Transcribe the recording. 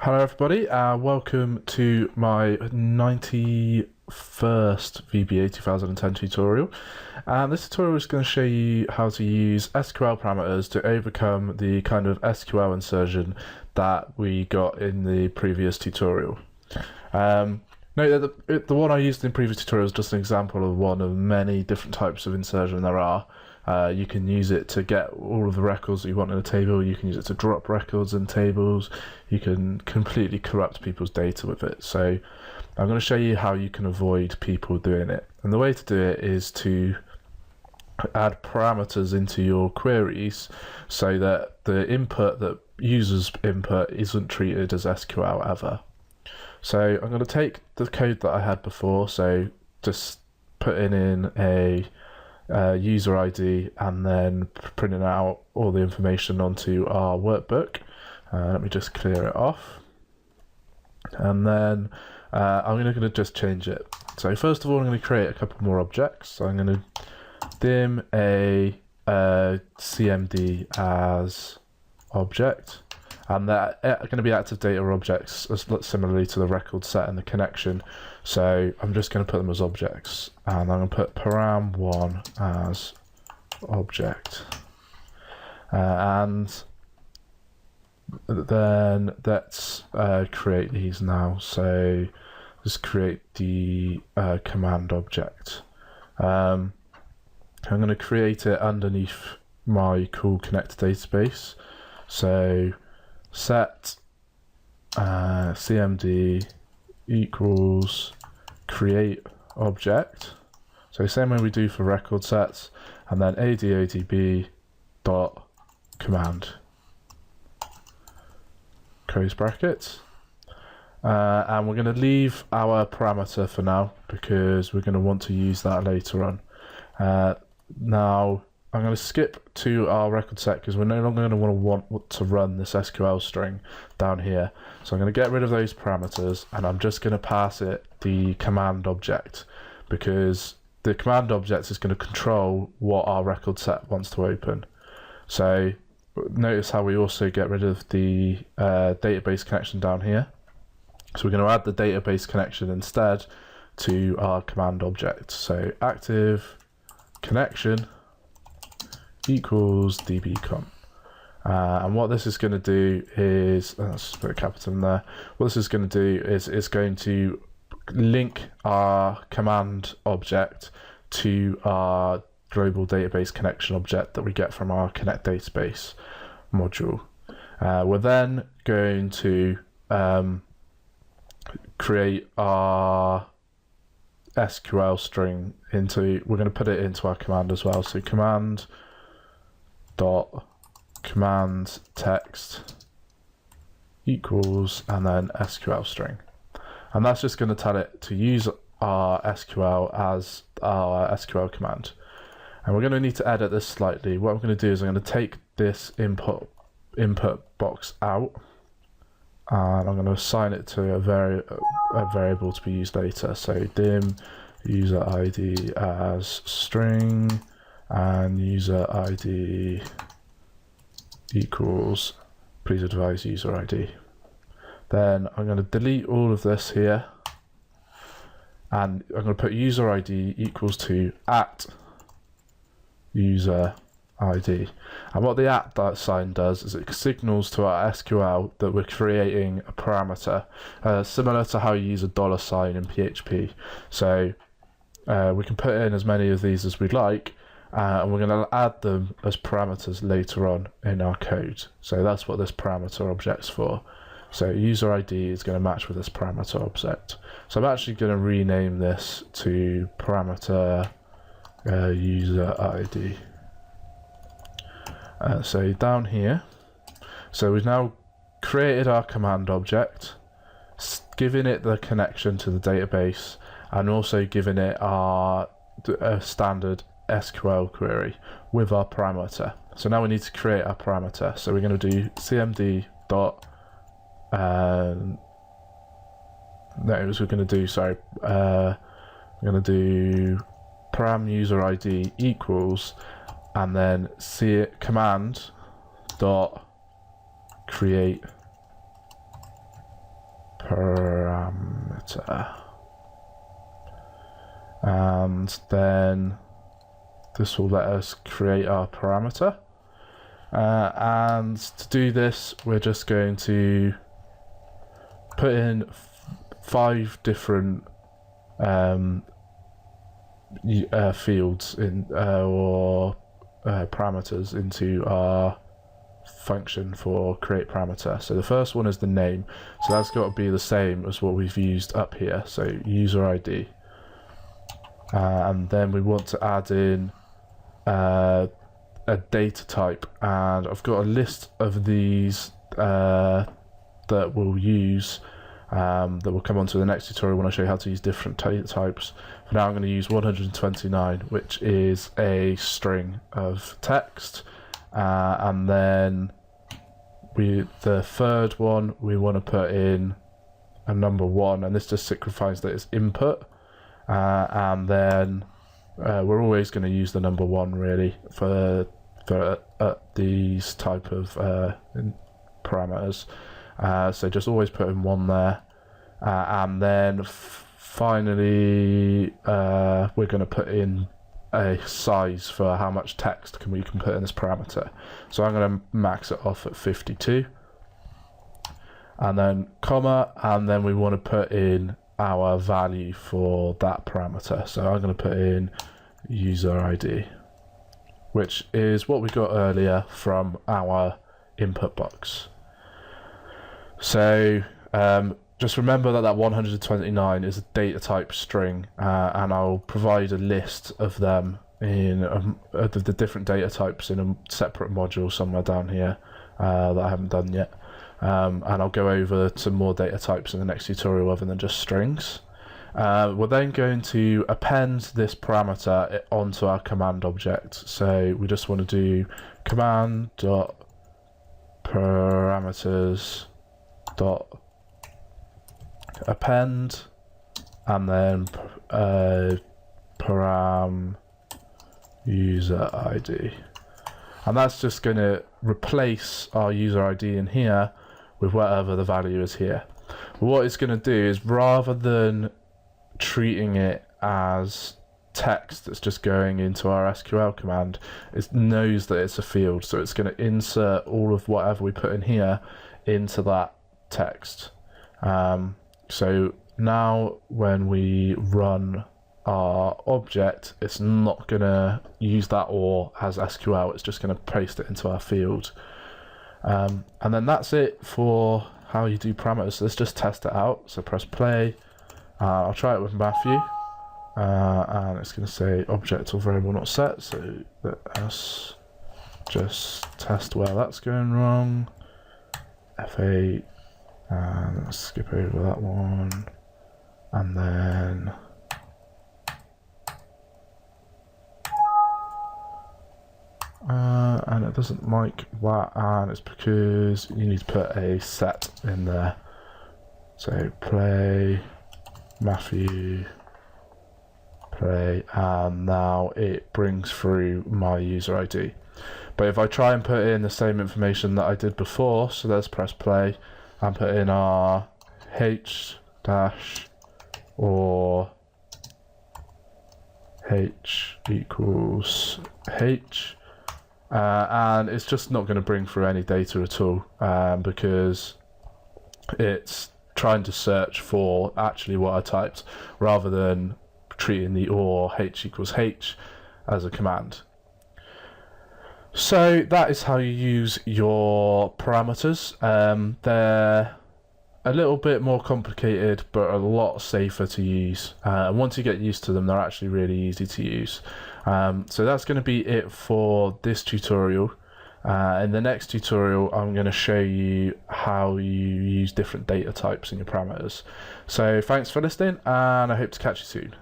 Hello everybody, welcome to my 91st VBA 2010 tutorial. And this tutorial is going to show you how to use SQL parameters to overcome the kind of SQL insertion that we got in the previous tutorial. Note that the one I used in the previous tutorial is just an example of one of many different types of insertion there are. You can use it to get all of the records that you want in a table. You can use it to drop records in tables. You can completely corrupt people's data with it. So I'm going to show you how you can avoid people doing it. And the way to do it is to add parameters into your queries so that the input that users input isn't treated as SQL ever. So I'm going to take the code that I had before, so just putting in a user ID and then printing out all the information onto our workbook. Let me just clear it off, and then I'm going to just change it. So first of all, I'm going to create a couple more objects. So I'm going to dim a CMD as object, and they're going to be active data objects similarly to the record set and the connection. So I'm just going to put them as objects, and I'm going to put param1 as object, and then let's create these now. So just create the command object. I'm going to create it underneath my call connect database. So set cmd equals create object, so same way we do for record sets, and then ADODB dot command close brackets, and we're going to leave our parameter for now because we're going to want to use that later on. Now I'm going to skip to our record set because we're no longer going to want to run this SQL string down here. So I'm going to get rid of those parameters, and I'm just going to pass it the command object, because the command object is going to control what our record set wants to open. So notice how we also get rid of the database connection down here. So we're going to add the database connection instead to our command object. So active connection equals dbcon, and what this is going to do is, let's put a capital in there. What this is going to do is it's going to link our command object to our global database connection object that we get from our connect database module. We're then going to create our SQL string we're going to put it into our command as well. So command text equals, and then SQL string, and that's just going to tell it to use our SQL as our SQL command. And we're going to need to edit this slightly. What I'm going to do is I'm going to take this input box out, and I'm going to assign it to a variable to be used later. So dim user ID as string, and user ID equals please advise user ID. Then I'm going to delete all of this here, and I'm going to put user ID equals to @user ID. And what the @ sign does is it signals to our SQL that we're creating a parameter, similar to how you use a $sign in PHP. So we can put in as many of these as we'd like, and we're going to add them as parameters later on in our code. So that's what this parameter object's for. So user ID is going to match with this parameter object. So I'm actually going to rename this to parameter user ID. So down here, so we've now created our command object, given it the connection to the database, and also given it our standard SQL query with our parameter. So now we need to create our parameter. So we're going to do cmd dot we're going to do param user ID equals, and then command dot create parameter, and then this will let us create our parameter. And to do this, we're just going to put in 5 different fields in or parameters into our function for create parameter. So the first one is the name, so that's got to be the same as what we've used up here, so user ID. And then we want to add in a data type, and I've got a list of these that we'll use that will come onto the next tutorial when I show you how to use different data types. For now I'm going to use 129, which is a string of text, and then the third one we want to put in a number 1, and this just signifies that it's input, and then we're always going to use the number 1 really for these type of parameters. So just always put in 1 there, and then finally we're going to put in a size for how much text we can put in this parameter. So I'm going to max it off at 52, and then comma, and then we want to put in our value for that parameter. So I'm going to put in user ID, which is what we got earlier from our input box. So just remember that 129 is a data type string, and I'll provide a list of them in the different data types in a separate module somewhere down here that I haven't done yet. And I'll go over some more data types in the next tutorial other than just strings. We're then going to append this parameter onto our command object. So we just want to do command.parameters.append, and then param user ID. And that's just going to replace our user ID in here with whatever the value is here. But what it's going to do is, rather than treating it as text that's just going into our SQL command, it knows that it's a field, so it's going to insert all of whatever we put in here into that text. So now when we run our object, it's not going to use that OR as SQL, it's just going to paste it into our field. And then that's it for how you do parameters. So let's just test it out. So press play. I'll try it with Matthew, and it's going to say object or variable not set, so let us just test where that's going wrong. F8, and let's skip over that one, and then and it doesn't like that, and it's because you need to put a set in there. So play Matthew, play, and now it brings through my user ID. But if I try and put in the same information that I did before, so let's press play and put in our h dash or h equals h, and it's just not going to bring through any data at all, because it's trying to search for actually what I typed rather than treating the or h equals h as a command. So that is how you use your parameters. They're a little bit more complicated but a lot safer to use, and once you get used to them, they're actually really easy to use. So that's going to be it for this tutorial. In the next tutorial, I'm going to show you how you use different data types in your parameters. So thanks for listening, and I hope to catch you soon.